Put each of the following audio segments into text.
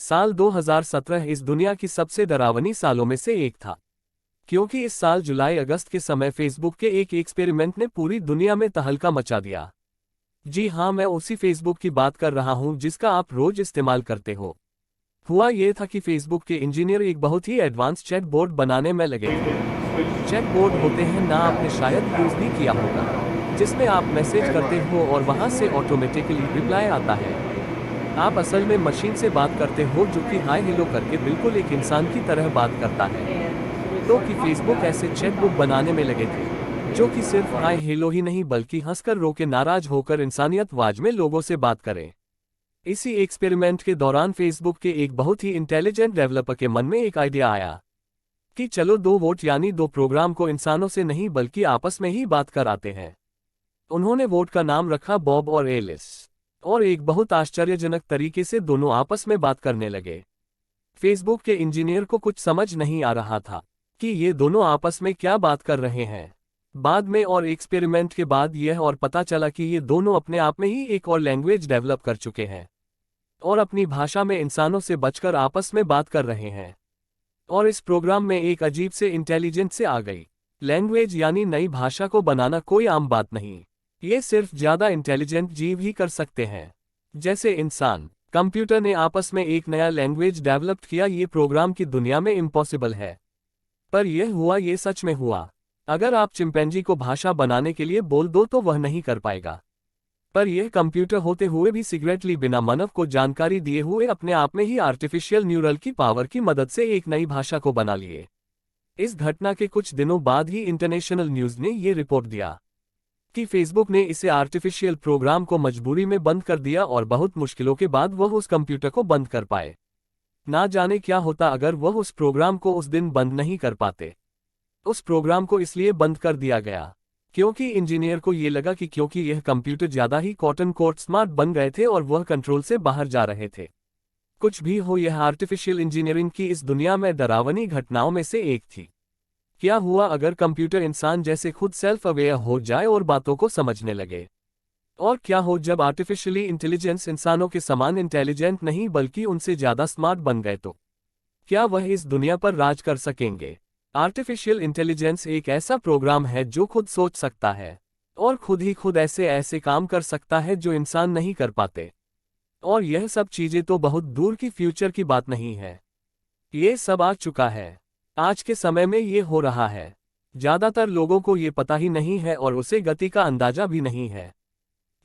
साल 2017 इस दुनिया की सबसे डरावनी सालों में से एक था, क्योंकि इस साल जुलाई अगस्त के समय फेसबुक के एक एक्सपेरिमेंट ने पूरी दुनिया में तहलका मचा दिया। जी हाँ, मैं उसी फेसबुक की बात कर रहा हूँ जिसका आप रोज इस्तेमाल करते हो। हुआ ये था कि फेसबुक के इंजीनियर एक बहुत ही एडवांस चैट बोर्ड बनाने में लगे थे। चैट बोर्ड होते हैं ना, आपने शायद यूज भी किया होगा, जिसमें आप मैसेज करते हो और वहां से ऑटोमेटिकली रिप्लाई आता है। आप असल में मशीन से बात करते हो जो कि हाय हेलो करके बिल्कुल एक इंसान की तरह बात करता है। तो कि फेसबुक ऐसे चैट बुक बनाने में लगे थे जो कि सिर्फ हाय हेलो ही नहीं बल्कि हंसकर रो के नाराज होकर इंसानियतवाद में लोगों से बात करें। इसी एक्सपेरिमेंट के दौरान फेसबुक के एक बहुत ही इंटेलिजेंट डेवलपर के मन में एक आइडिया आया कि चलो दो वोट यानी दो प्रोग्राम को इंसानों से नहीं बल्कि आपस में ही बात कराते हैं। उन्होंने वोट का नाम रखा बॉब और एलिस, और एक बहुत आश्चर्यजनक तरीके से दोनों आपस में बात करने लगे। फेसबुक के इंजीनियर को कुछ समझ नहीं आ रहा था कि ये दोनों आपस में क्या बात कर रहे हैं। बाद में और एक्सपेरिमेंट के बाद यह और पता चला कि ये दोनों अपने आप में ही एक और लैंग्वेज डेवलप कर चुके हैं और अपनी भाषा में इंसानों से बचकर आपस में बात कर रहे हैं। और इस प्रोग्राम में एक अजीब से इंटेलिजेंस से आ गई। लैंग्वेज यानी नई भाषा को बनाना कोई आम बात नहीं, ये सिर्फ ज्यादा इंटेलिजेंट जीव ही कर सकते हैं, जैसे इंसान। कंप्यूटर ने आपस में एक नया लैंग्वेज डेवलप किया, ये प्रोग्राम की दुनिया में इम्पॉसिबल है, पर यह हुआ, ये सच में हुआ। अगर आप चिंपैंजी को भाषा बनाने के लिए बोल दो तो वह नहीं कर पाएगा, पर यह कंप्यूटर होते हुए भी सीक्रेटली बिना मानव को जानकारी दिए हुए अपने आप में ही आर्टिफिशियल न्यूरल की पावर की मदद से एक नई भाषा को बना लिए। इस घटना के कुछ दिनों बाद ही इंटरनेशनल न्यूज ने यह रिपोर्ट दिया कि फेसबुक ने इसे आर्टिफिशियल प्रोग्राम को मजबूरी में बंद कर दिया और बहुत मुश्किलों के बाद वह उस कंप्यूटर को बंद कर पाए। ना जाने क्या होता अगर वह उस प्रोग्राम को उस दिन बंद नहीं कर पाते। उस प्रोग्राम को इसलिए बंद कर दिया गया क्योंकि इंजीनियर को ये लगा कि क्योंकि यह कंप्यूटर ज्यादा ही कॉटन कोट स्मार्ट बन गए थे और वह कंट्रोल से बाहर जा रहे थे। कुछ भी हो, यह आर्टिफिशियल इंजीनियरिंग की इस दुनिया में डरावनी घटनाओं में से एक थी। क्या हुआ अगर कंप्यूटर इंसान जैसे खुद सेल्फ अवेयर हो जाए और बातों को समझने लगे? और क्या हो जब आर्टिफिशियली इंटेलिजेंस इंसानों के समान इंटेलिजेंट नहीं बल्कि उनसे ज्यादा स्मार्ट बन गए तो क्या वह इस दुनिया पर राज कर सकेंगे? आर्टिफिशियल इंटेलिजेंस एक ऐसा प्रोग्राम है जो खुद सोच सकता है और खुद ही खुद ऐसे ऐसे काम कर सकता है जो इंसान नहीं कर पाते। और यह सब चीजें तो बहुत दूर की फ्यूचर की बात नहीं है, ये सब आ चुका है। आज के समय में ये हो रहा है। ज्यादातर लोगों को ये पता ही नहीं है और उसे गति का अंदाजा भी नहीं है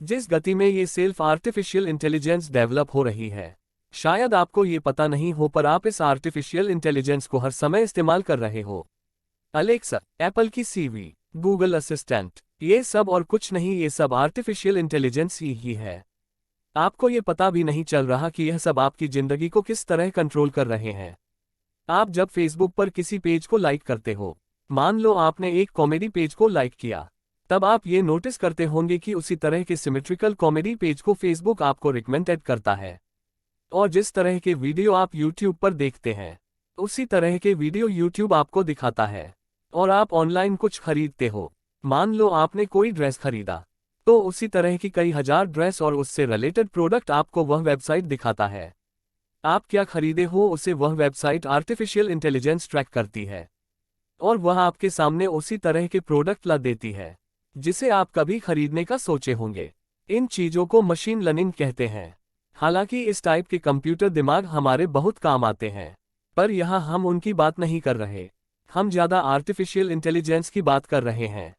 जिस गति में ये सेल्फ आर्टिफिशियल इंटेलिजेंस डेवलप हो रही है। शायद आपको ये पता नहीं हो पर आप इस आर्टिफिशियल इंटेलिजेंस को हर समय इस्तेमाल कर रहे हो। अलेक्सा, एप्पल की सीवी, गूगल असिस्टेंट, ये सब और कुछ नहीं, ये सब आर्टिफिशियल इंटेलिजेंस ही है। आपको ये पता भी नहीं चल रहा कि यह सब आपकी जिंदगी को किस तरह कंट्रोल कर रहे हैं। आप जब फेसबुक पर किसी पेज को लाइक करते हो, मान लो आपने एक कॉमेडी पेज को लाइक किया, तब आप ये नोटिस करते होंगे कि उसी तरह के सिमेट्रिकल कॉमेडी पेज को फेसबुक आपको रिकमेंडेड करता है। और जिस तरह के वीडियो आप यूट्यूब पर देखते हैं, उसी तरह के वीडियो यूट्यूब आपको दिखाता है। और आप ऑनलाइन कुछ खरीदते हो, मान लो आपने कोई ड्रेस खरीदा, तो उसी तरह की कई हजार ड्रेस और उससे रिलेटेड प्रोडक्ट आपको वह वेबसाइट दिखाता है। आप क्या खरीदे हो उसे वह वेबसाइट आर्टिफिशियल इंटेलिजेंस ट्रैक करती है और वह आपके सामने उसी तरह के प्रोडक्ट ला देती है जिसे आप कभी खरीदने का सोचे होंगे। इन चीजों को मशीन लर्निंग कहते हैं। हालांकि इस टाइप के कंप्यूटर दिमाग हमारे बहुत काम आते हैं, पर यहाँ हम उनकी बात नहीं कर रहे, हम ज्यादा आर्टिफिशियल इंटेलिजेंस की बात कर रहे हैं।